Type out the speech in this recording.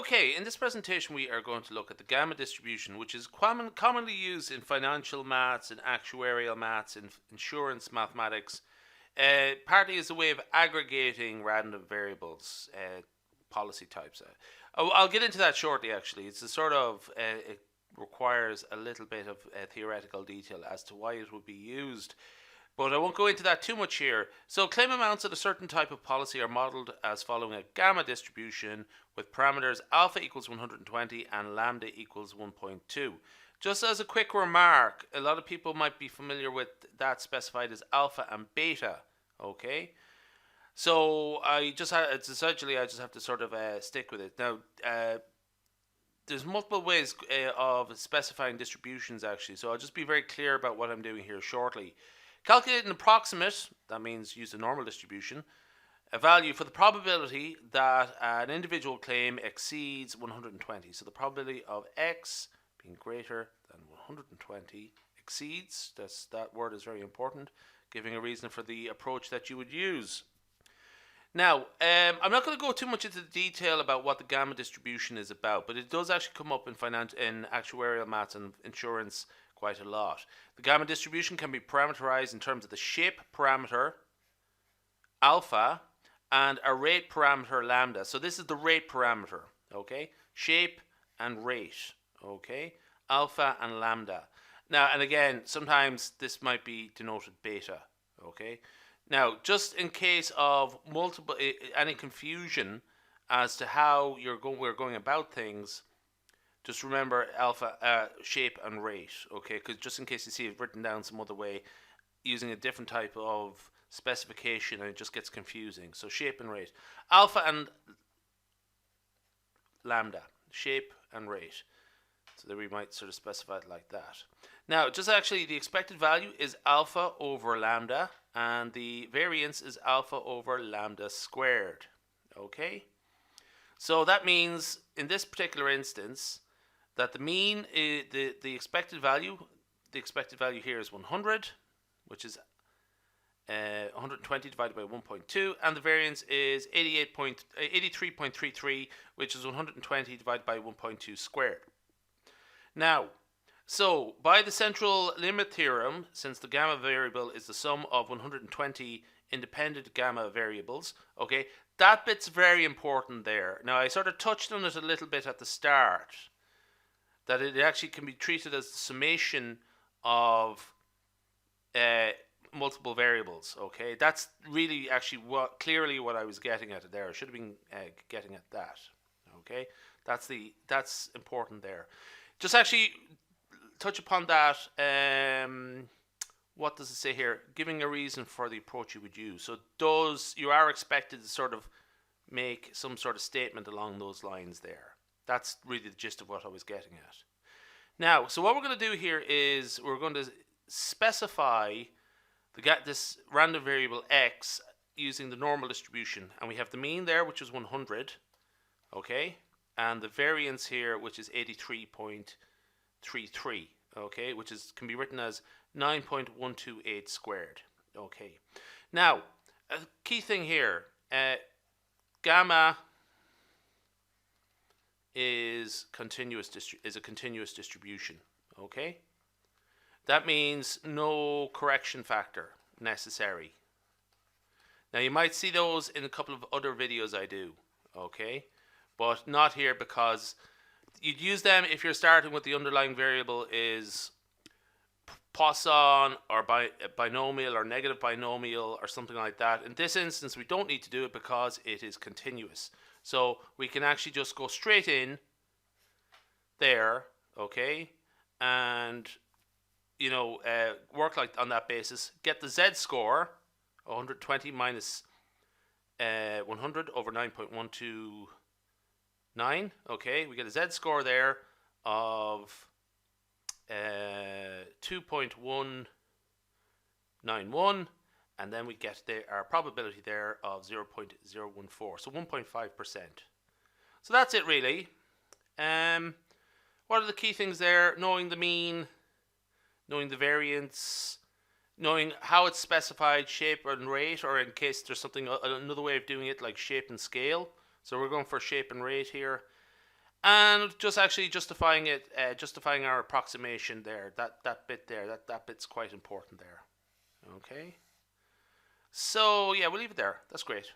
Okay, in this presentation we are going to look at the gamma distribution, which is commonly used in financial maths, in actuarial maths, in insurance mathematics, partly as a way of aggregating random variables, policy types. I'll get into that shortly, actually. It's a sort of, it requires a little bit of theoretical detail as to why it would be used. But I won't go into that too much here. So claim amounts at a certain type of policy are modeled as following a gamma distribution with parameters alpha equals 120 and lambda equals 1.2. Just as a quick remark, a lot of people might be familiar with that specified as alpha and beta. Okay, so I just have to sort of stick with it. Now, there's multiple ways of specifying distributions actually, so I'll just be very clear about what I'm doing here shortly. Calculate an approximate, that means use a normal distribution, a value for the probability that an individual claim exceeds 120. So the probability of X being greater than 120 exceeds, that word is very important, giving a reason for the approach that you would use. Now, I'm not going to go too much into the detail about what the gamma distribution is about, but it does actually come up in actuarial maths and insurance quite a lot. The gamma distribution can be parameterized in terms of the shape parameter alpha and a rate parameter lambda. So this is the rate parameter, okay? Shape and rate, okay? Alpha and lambda. Now, and again, sometimes this might be denoted beta, okay? Now, just in case of any confusion as to how we're going about things, just remember alpha, shape, and rate, okay? Because just in case you see it written down some other way, using a different type of specification, and it just gets confusing. So shape and rate. Alpha and lambda. Shape and rate. So that we might sort of specify it like that. Now, just actually, the expected value is alpha over lambda, and the variance is alpha over lambda squared, okay? So that means, in this particular instance, that the mean is the expected value here is 100, which is 120 divided by 1.2, and the variance is 83.33, which is 120 divided by 1.2 squared. Now, so by the central limit theorem, since the gamma variable is the sum of 120 independent gamma variables, okay, that bit's very important there. Now, I sort of touched on it a little bit at the start, that it actually can be treated as the summation of multiple variables, okay? That's really actually clearly what I was getting at there. I should have been getting at that, okay? That's important there. Just actually touch upon that. What does it say here? Giving a reason for the approach you would use. So you are expected to sort of make some sort of statement along those lines there. That's really the gist of what I was getting at. Now, so what we're going to do here is we're going to specify this random variable x using the normal distribution, and we have the mean there, which is 100, okay, and the variance here, which is 83.33, okay, which can be written as 9.128 squared, okay. Now, a key thing here, gamma is a continuous distribution, okay. That means no correction factor necessary. Now, you might see those in a couple of other videos I do, okay, but not here, because you'd use them if you're starting with the underlying variable is Poisson or binomial or negative binomial or something like that. In this instance, we don't need to do it because it is continuous. So we can actually just go straight in there, okay, and work like on that basis. Get the z-score, 120 minus 100 over 9.129. Okay, we get a z-score there of 2.191, and then we get our probability there of 0.014, so 1.5%. So that's it really. What are the key things there? Knowing the mean, knowing the variance, knowing how it's specified, shape and rate, or in case there's another way of doing it like shape and scale. So we're going for shape and rate here. And just actually justifying it, justifying our approximation there. That bit there, that bit's quite important there. Okay. So yeah, we'll leave it there. That's great.